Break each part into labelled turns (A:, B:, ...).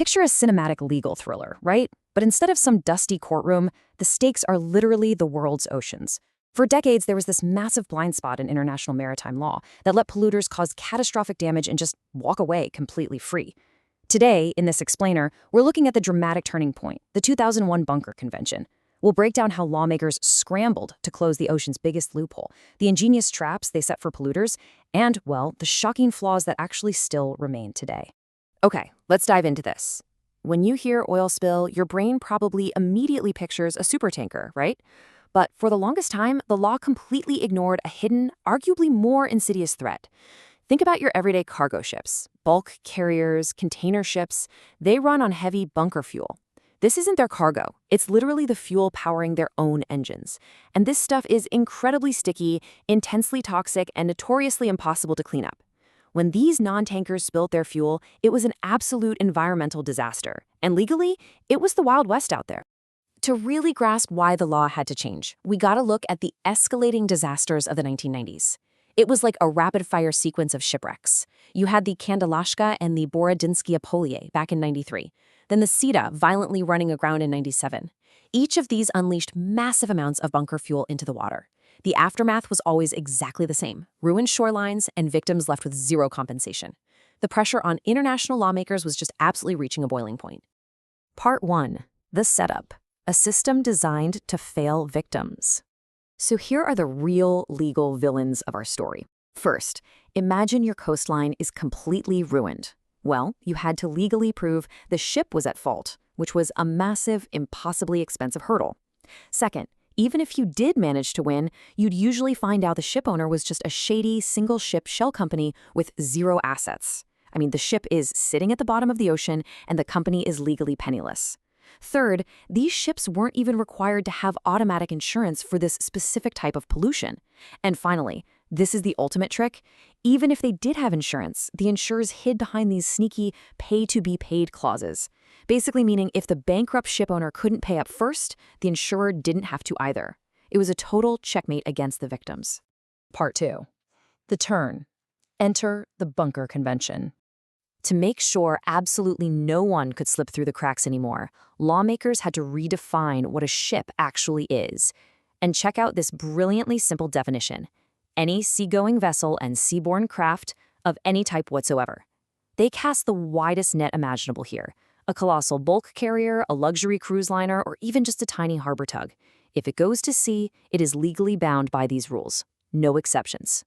A: Picture a cinematic legal thriller, right? But instead of some dusty courtroom, the stakes are literally the world's oceans. For decades, there was this massive blind spot in international maritime law that let polluters cause catastrophic damage and just walk away completely free. Today, in this explainer, we're looking at the dramatic turning point, the 2001 Bunker Convention. We'll break down how lawmakers scrambled to close the ocean's biggest loophole, the ingenious traps they set for polluters, and, well, the shocking flaws that actually still remain today. Okay, let's dive into this. When you hear oil spill, your brain probably immediately pictures a supertanker, right? But for the longest time, the law completely ignored a hidden, arguably more insidious threat. Think about your everyday cargo ships, bulk carriers, container ships. They run on heavy bunker fuel. This isn't their cargo. It's literally the fuel powering their own engines. And this stuff is incredibly sticky, intensely toxic, and notoriously impossible to clean up. When these non-tankers spilled their fuel, it was an absolute environmental disaster. And legally, it was the Wild West out there. To really grasp why the law had to change, we gotta look at the escalating disasters of the 1990s. It was like a rapid-fire sequence of shipwrecks. You had the Kandalashka and the Borodinskaya Polier back in '93, then the Sita violently running aground in '97. Each of these unleashed massive amounts of bunker fuel into the water. The aftermath was always exactly the same: ruined shorelines and victims left with zero compensation. The pressure on international lawmakers was just absolutely reaching a boiling point. Part 1. The Setup. A system designed to fail victims. So here are the real legal villains of our story. First, imagine your coastline is completely ruined. Well, you had to legally prove the ship was at fault, which was a massive, impossibly expensive hurdle. Second, even if you did manage to win, you'd usually find out the ship owner was just a shady, single-ship shell company with zero assets. I mean, the ship is sitting at the bottom of the ocean, and the company is legally penniless. Third, these ships weren't even required to have automatic insurance for this specific type of pollution. And finally, this is the ultimate trick. Even if they did have insurance, the insurers hid behind these sneaky pay-to-be-paid clauses. Basically meaning if the bankrupt ship owner couldn't pay up first, the insurer didn't have to either. It was a total checkmate against the victims. Part 2. The Turn. Enter the Bunker Convention. To make sure absolutely no one could slip through the cracks anymore, lawmakers had to redefine what a ship actually is. And check out this brilliantly simple definition: any seagoing vessel and seaborne craft of any type whatsoever. They cast the widest net imaginable here: a colossal bulk carrier, a luxury cruise liner, or even just a tiny harbor tug. If it goes to sea, it is legally bound by these rules. No exceptions.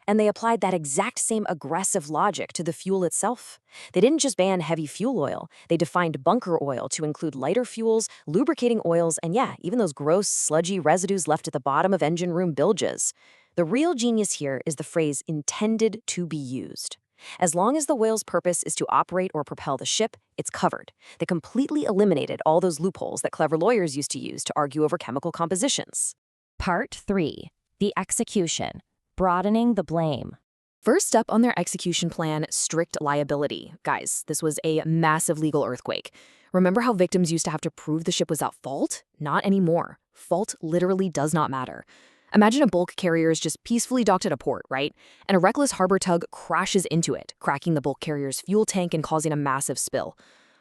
A: And they applied that exact same aggressive logic to the fuel itself. They didn't just ban heavy fuel oil, they defined bunker oil to include lighter fuels, lubricating oils, and yeah, even those gross, sludgy residues left at the bottom of engine room bilges. The real genius here is the phrase "intended to be used." As long as the whale's purpose is to operate or propel the ship, it's covered. They completely eliminated all those loopholes that clever lawyers used to use to argue over chemical compositions. Part 3. The Execution. Broadening the blame. First up on their execution plan, strict liability. Guys, this was a massive legal earthquake. Remember how victims used to have to prove the ship was at fault? Not anymore. Fault literally does not matter. Imagine a bulk carrier is just peacefully docked at a port, right? And a reckless harbor tug crashes into it, cracking the bulk carrier's fuel tank and causing a massive spill.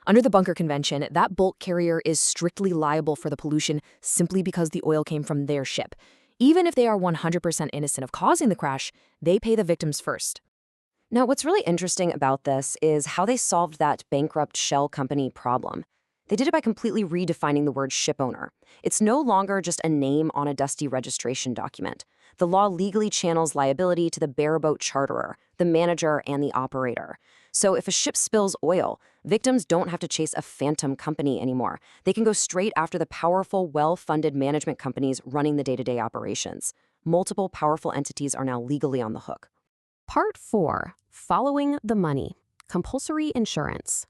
A: Under the Bunker Convention, that bulk carrier is strictly liable for the pollution simply because the oil came from their ship. Even if they are 100% innocent of causing the crash, they pay the victims first. Now, what's really interesting about this is how they solved that bankrupt shell company problem. They did it by completely redefining the word ship owner. It's no longer just a name on a dusty registration document. The law legally channels liability to the bareboat charterer, the manager, and the operator. So if a ship spills oil, victims don't have to chase a phantom company anymore. They can go straight after the powerful, well-funded management companies running the day-to-day operations. Multiple powerful entities are now legally on the hook. Part 4. Following the money. Compulsory insurance.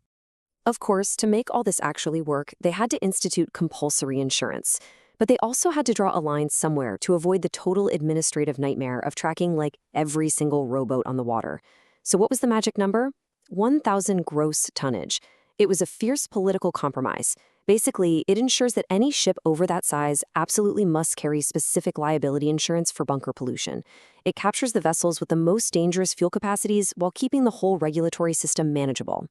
A: Of course, to make all this actually work, they had to institute compulsory insurance. But they also had to draw a line somewhere to avoid the total administrative nightmare of tracking like every single rowboat on the water. So what was the magic number? 1,000 gross tonnage. It was a fierce political compromise. Basically, it ensures that any ship over that size absolutely must carry specific liability insurance for bunker pollution. It captures the vessels with the most dangerous fuel capacities while keeping the whole regulatory system manageable.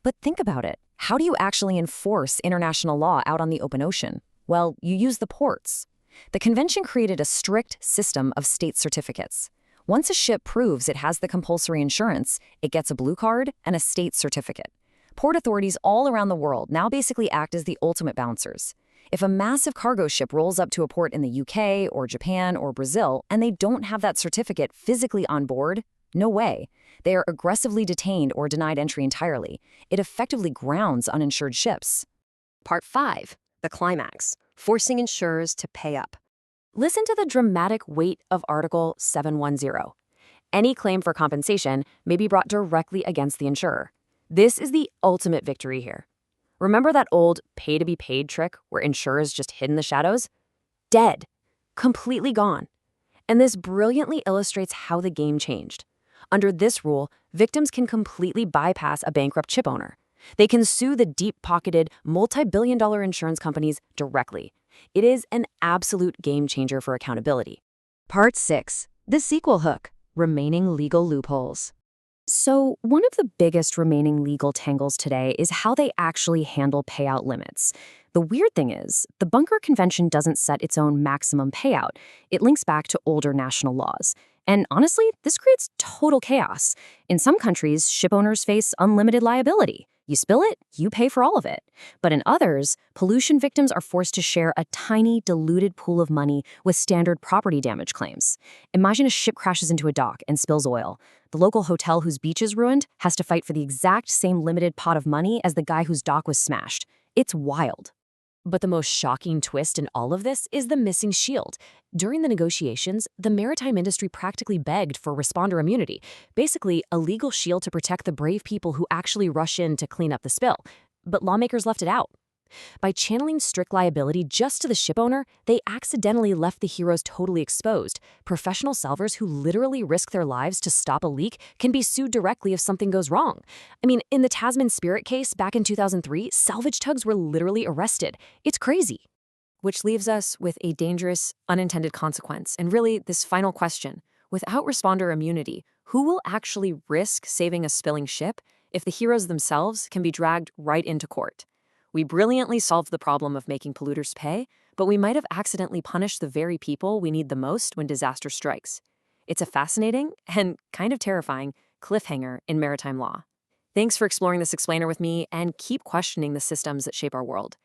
A: But think about it. How do you actually enforce international law out on the open ocean? Well, you use the ports. The convention created a strict system of state certificates. Once a ship proves it has the compulsory insurance, it gets a blue card and a state certificate. Port authorities all around the world now basically act as the ultimate bouncers. If a massive cargo ship rolls up to a port in the UK or Japan or Brazil and they don't have that certificate physically on board, no way. They are aggressively detained or denied entry entirely. It effectively grounds uninsured ships.
B: Part 5. The climax. Forcing insurers to pay up.
A: Listen to the dramatic weight of Article 710. Any claim for compensation may be brought directly against the insurer. This is the ultimate victory here. Remember that old pay-to-be-paid trick where insurers just hid in the shadows? Dead. Completely gone. And this brilliantly illustrates how the game changed. Under this rule, victims can completely bypass a bankrupt ship owner. They can sue the deep-pocketed, multi-billion-dollar insurance companies directly. It is an absolute game-changer for accountability. Part 6. The sequel hook. Remaining legal loopholes. So, one of the biggest remaining legal tangles today is how they actually handle payout limits. The weird thing is, the Bunker Convention doesn't set its own maximum payout. It links back to older national laws. And honestly, this creates total chaos. In some countries, ship owners face unlimited liability. You spill it, you pay for all of it. But in others, pollution victims are forced to share a tiny, diluted pool of money with standard property damage claims. Imagine a ship crashes into a dock and spills oil. The local hotel whose beach is ruined has to fight for the exact same limited pot of money as the guy whose dock was smashed. It's wild. But the most shocking twist in all of this is the missing shield. During the negotiations, the maritime industry practically begged for responder immunity, basically a legal shield to protect the brave people who actually rush in to clean up the spill. But lawmakers left it out. By channeling strict liability just to the ship owner, they accidentally left the heroes totally exposed. Professional salvors who literally risk their lives to stop a leak can be sued directly if something goes wrong. I mean, in the Tasman Spirit case back in 2003, salvage tugs were literally arrested. It's crazy. Which leaves us with a dangerous, unintended consequence. And really, this final question. Without responder immunity, who will actually risk saving a spilling ship if the heroes themselves can be dragged right into court? We brilliantly solved the problem of making polluters pay, but we might have accidentally punished the very people we need the most when disaster strikes. It's a fascinating and kind of terrifying cliffhanger in maritime law. Thanks for exploring this explainer with me, and keep questioning the systems that shape our world.